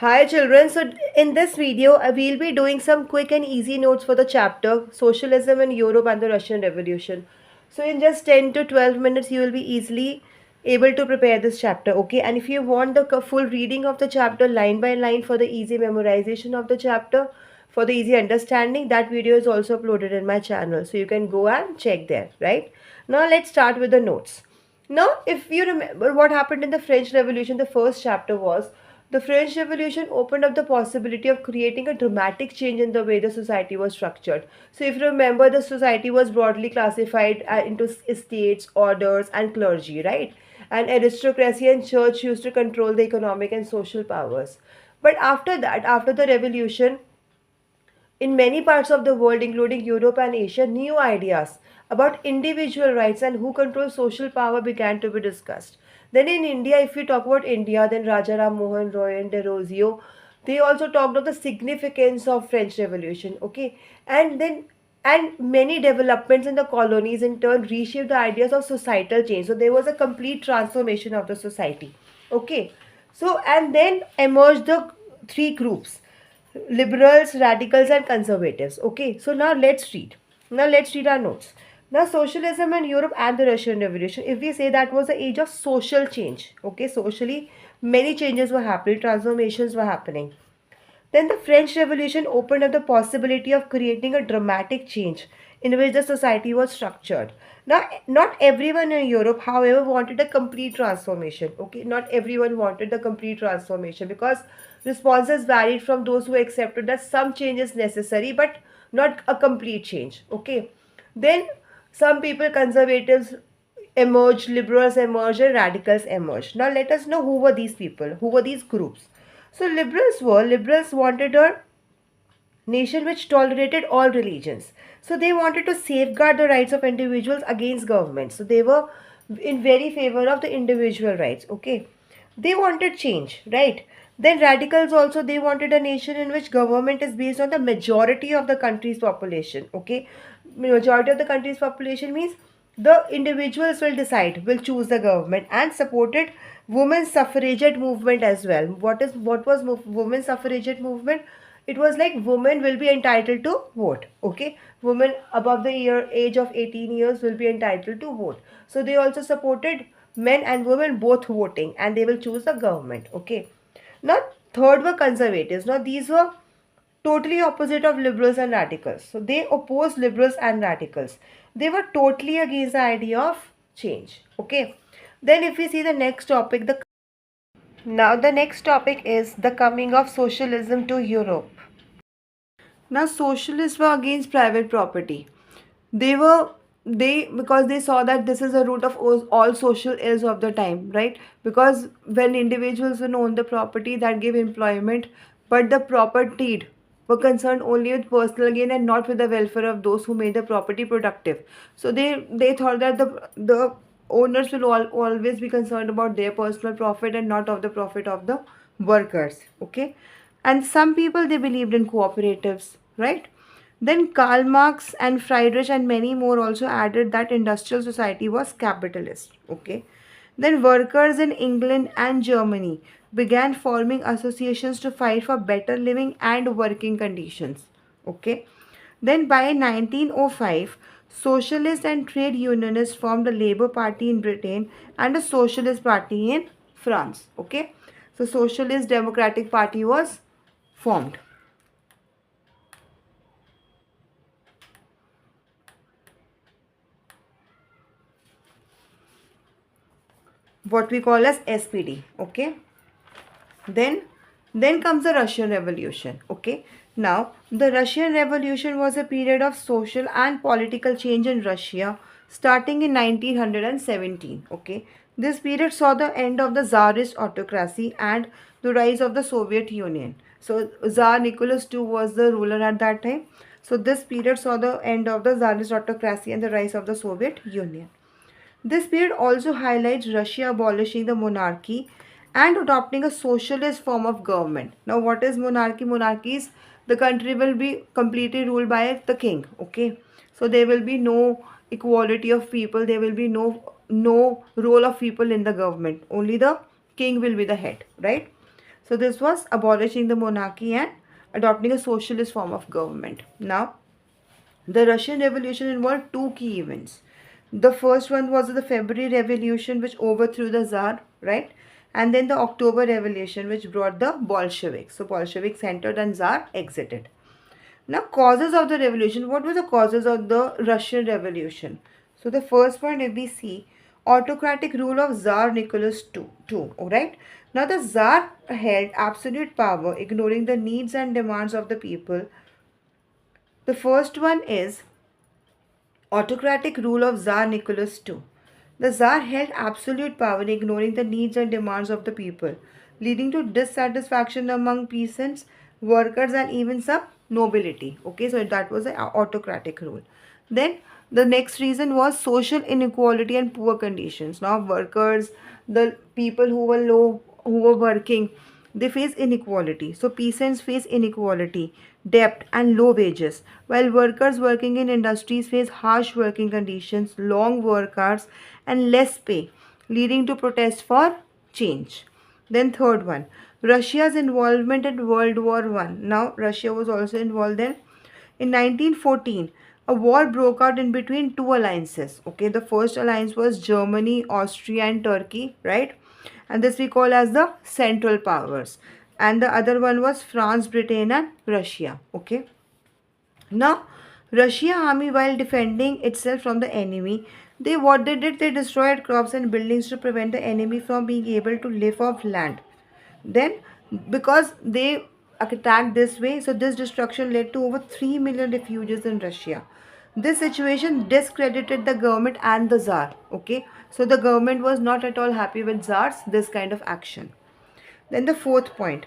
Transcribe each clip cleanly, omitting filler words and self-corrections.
Hi children, so in this video we'll be doing some quick and easy notes for the chapter Socialism in Europe and the Russian Revolution. So in just 10 to 12 minutes you will be easily able to prepare this chapter, okay? And if you want the full reading of the chapter line by line for the easy memorization of the chapter, for the easy understanding, that video is also uploaded in my channel. So you can go and check there, right? Now let's start with the notes. Now, if you remember what happened in the French Revolution, the first chapter was the French Revolution opened up the possibility of creating a dramatic change in the way the society was structured. So, if you remember, the society was broadly classified into estates, orders, and clergy, right? And aristocracy and church used to control the economic and social powers. But after that, after the revolution, in many parts of the world, including Europe and Asia, new ideas about individual rights and who controls social power began to be discussed. Then in India, if we talk about India, then Raja Ram Mohan Roy and Desrosiers, they also talked of the significance of French Revolution. Okay, and many developments in the colonies in turn reshaped the ideas of societal change. So there was a complete transformation of the society. Okay, so and then emerged the three groups: liberals, radicals, and conservatives. Okay, so now let's read. Now let's read our notes. Now, socialism in Europe and the Russian Revolution. If we say that was the age of social change, okay, socially, many changes were happening, transformations were happening. Then the French Revolution opened up the possibility of creating a dramatic change in which the society was structured. Now, not everyone in Europe, however, wanted a complete transformation. Okay, not everyone wanted the complete transformation because responses varied from those who accepted that some change is necessary but not a complete change. Okay, then some people, conservatives emerged, liberals emerged, and radicals emerged. Now, let us know who were these people, who were these groups. So liberals wanted a nation which tolerated all religions. So they wanted to safeguard the rights of individuals against government. So they were in very favor of the individual rights. Okay. They wanted change, right? Then radicals also, they wanted a nation in which government is based on the majority of the country's population. Okay. Majority of the country's population means the individuals will decide, will choose the government, and supported women's suffragette movement as well. What was women's suffragette movement? It was like women will be entitled to vote. Okay, women above the age of 18 years will be entitled to vote. So they also supported men and women both voting, and they will choose the government. Okay, now third were conservatives. Now these were totally opposite of liberals and radicals. So they opposed liberals and radicals. They were totally against the idea of change. Okay, then if we see the next topic, the next topic is the coming of socialism to Europe. Now, socialists were against private property. They were they because they saw that this is a root of all social ills of the time, right? Because when individuals will own the property, that gave employment, but the propertied were concerned only with personal gain and not with the welfare of those who made the property productive. So they thought that the owners will always be concerned about their personal profit and not of the profit of the workers. Okay, and some people, they believed in cooperatives, right? Then Karl Marx and Friedrich and many more also added that industrial society was capitalist. Okay, then workers in England and Germany began forming associations to fight for better living and working conditions. Okay, then by 1905, socialists and trade unionists formed a Labour Party in Britain and a Socialist Party in France. Okay, so Socialist Democratic Party was formed. What we call as SPD. Okay, then then comes the Russian Revolution. Okay, now the Russian Revolution was a period of social and political change in Russia starting in 1917. Okay, this period saw the end of the Tsarist autocracy and the rise of the Soviet Union. So Tsar Nicholas II was the ruler at that time. So this period saw the end of the Tsarist autocracy and the rise of the Soviet Union. This period also highlights Russia abolishing the monarchy and adopting a socialist form of government. Now, what is monarchy? Monarchy is the country will be completely ruled by the king. Okay, so there will be no equality of people. There will be no role of people in the government. Only the king will be the head, right? So this was abolishing the monarchy and adopting a socialist form of government. Now, the Russian Revolution involved two key events. The first one was the February Revolution, which overthrew the Tsar, right? And then the October Revolution, which brought the Bolsheviks. So Bolsheviks entered and Tsar exited. Now, causes of the revolution. What were the causes of the Russian Revolution? So, the first one, if we see, autocratic rule of Tsar Nicholas II. Alright. Now, the Tsar held absolute power, ignoring the needs and demands of the people. The first one is autocratic rule of Tsar Nicholas II. The Tsar held absolute power, ignoring the needs and demands of the people, leading to dissatisfaction among peasants, workers, and even some nobility. Okay, so that was an autocratic rule. Then the next reason was social inequality and poor conditions. Now, workers, the people who were low, who were working, they face inequality. So peasants face inequality, debt, and low wages, while workers working in industries face harsh working conditions, long work hours, and less pay, leading to protests for change. Then third one, Russia's involvement in World War One. Now Russia was also involved there. In 1914, a war broke out in between two alliances. Okay, the first alliance was Germany, Austria, and Turkey, right? And this we call as the Central Powers. And the other one was France, Britain, and Russia. Okay. Now, Russia army, while defending itself from the enemy, they destroyed crops and buildings to prevent the enemy from being able to live off land. Then, because they attacked this way, so this destruction led to over 3 million refugees in Russia. This situation discredited the government and the Tsar. Okay, so the government was not at all happy with Tsar's this kind of action. Then the fourth point,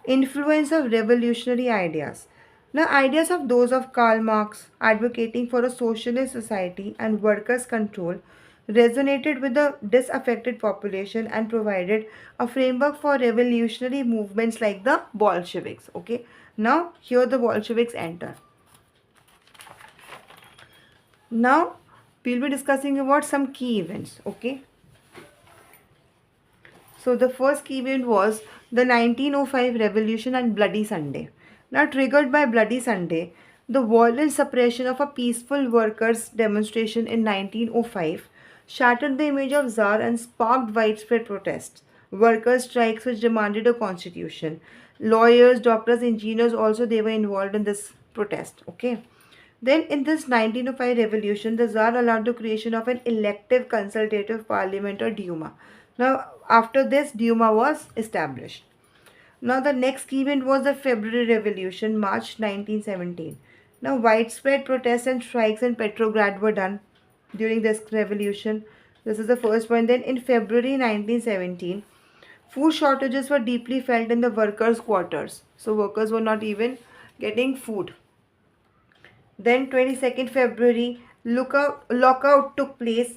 influence of revolutionary ideas. The ideas of those of Karl Marx advocating for a socialist society and workers' control resonated with the disaffected population and provided a framework for revolutionary movements like the Bolsheviks. Okay, now here the Bolsheviks enter. Now we'll be discussing about some key events. Okay, so the first key event was the 1905 Revolution and Bloody Sunday. Now triggered by Bloody Sunday, the violent suppression of a peaceful workers' demonstration in 1905 shattered the image of Tsar and sparked widespread protests. Workers' strikes which demanded a constitution. Lawyers, doctors, engineers also they were involved in this protest. Okay. Then in this 1905 revolution, the Tsar allowed the creation of an elective consultative parliament or Duma. Now after this Duma was established. Now the next event was the February Revolution, March 1917. Now widespread protests and strikes in Petrograd were done during this revolution. This is the first one. Then in February 1917, food shortages were deeply felt in the workers' quarters. So workers were not even getting food. Then 22nd February, lockout took place.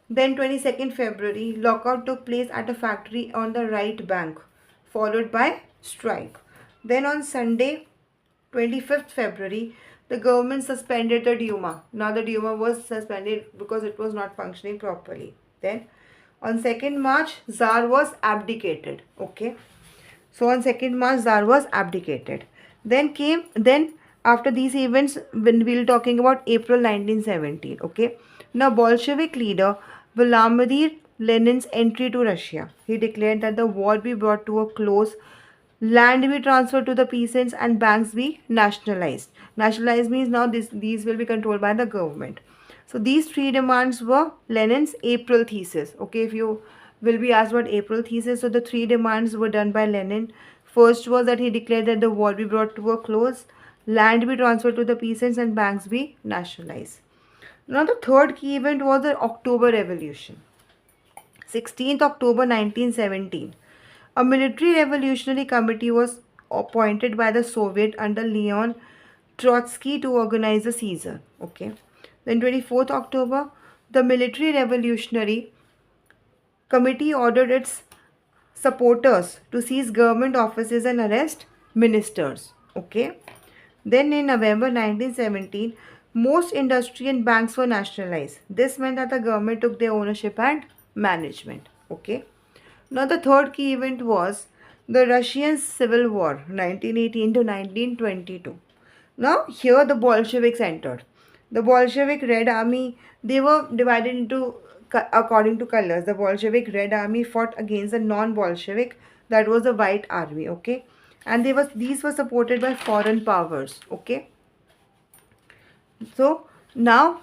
Then 22nd February, lockout took place at a factory on the right bank, followed by strike. Then on Sunday, 25th February, the government suspended the Duma. Now the Duma was suspended because it was not functioning properly. Then on 2nd March, Tsar was abdicated. Okay. So on 2nd March, Tsar was abdicated. Then after these events, when we'll talking about April 1917. Okay. Now Bolshevik leader Vladimir Lenin's entry to Russia. He declared that the war be brought to a close, land be transferred to the peasants, and banks be nationalized. Nationalized means now these will be controlled by the government. So these three demands were Lenin's April thesis. Okay, if you will be asked what April thesis, so the three demands were done by Lenin. First was that he declared that the war be brought to a close, land be transferred to the peasants, and banks be nationalized. Now the third key event was the October Revolution. 16th October 1917. A military revolutionary committee was appointed by the Soviet under Leon Trotsky to organize the seizure. Okay. Then 24th October, the military revolutionary committee ordered its supporters to seize government offices and arrest ministers. Okay. Then in November 1917, most industry and banks were nationalized. This meant that the government took their ownership and management. Okay. Now the third key event was The Russian Civil War, 1918 to 1922. Now, here the Bolsheviks entered. The Bolshevik Red Army, they were divided into according to colors. The Bolshevik Red Army fought against the non-Bolshevik, that was the White Army, okay? And these were supported by foreign powers, okay? So now,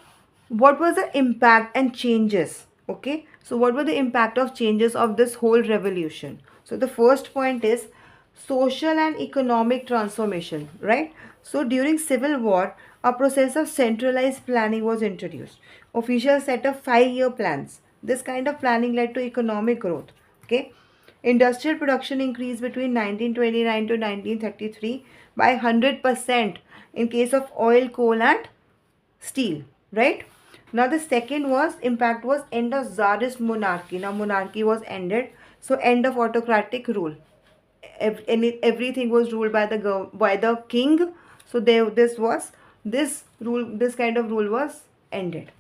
what was the impact and changes? Okay, so what were the impact of changes of this whole revolution? So the first point is social and economic transformation, right? So during civil war, a process of centralized planning was introduced. Officials set up 5-year plans. This kind of planning led to economic growth. Okay, industrial production increased between 1929 to 1933 by 100% in case of oil, coal, and steel, right? Now the second was impact was end of czarist monarchy. Now monarchy was ended, so end of autocratic rule. Everything was ruled by the king. So there this rule, this kind of rule was ended.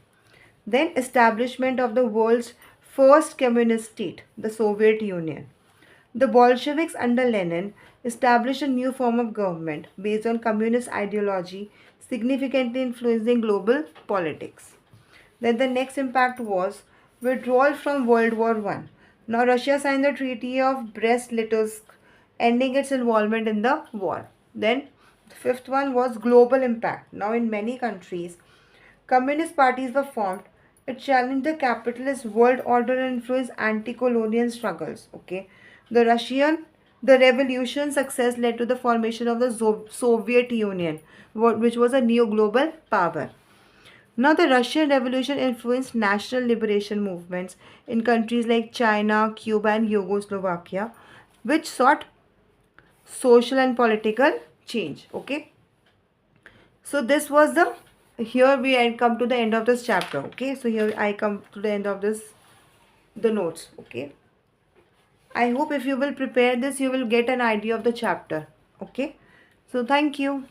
Then establishment of the world's first communist state, the Soviet Union. The Bolsheviks under Lenin established a new form of government based on communist ideology, significantly influencing global politics. Then the next impact was withdrawal from World War One. Now Russia signed the Treaty of Brest-Litovsk, ending its involvement in the war. Then the fifth one was global impact. Now in many countries, communist parties were formed. It challenged the capitalist world order and influenced anti-colonial struggles. Okay, the revolution success led to the formation of the Soviet Union, which was a new global power. Now, the Russian Revolution influenced national liberation movements in countries like China, Cuba, and Yugoslavia, which sought social and political change. Okay, so this was the here we come to the end of this chapter. Okay, so here I come to the end of this the notes. Okay, I hope if you will prepare this, you will get an idea of the chapter. Okay, so thank you.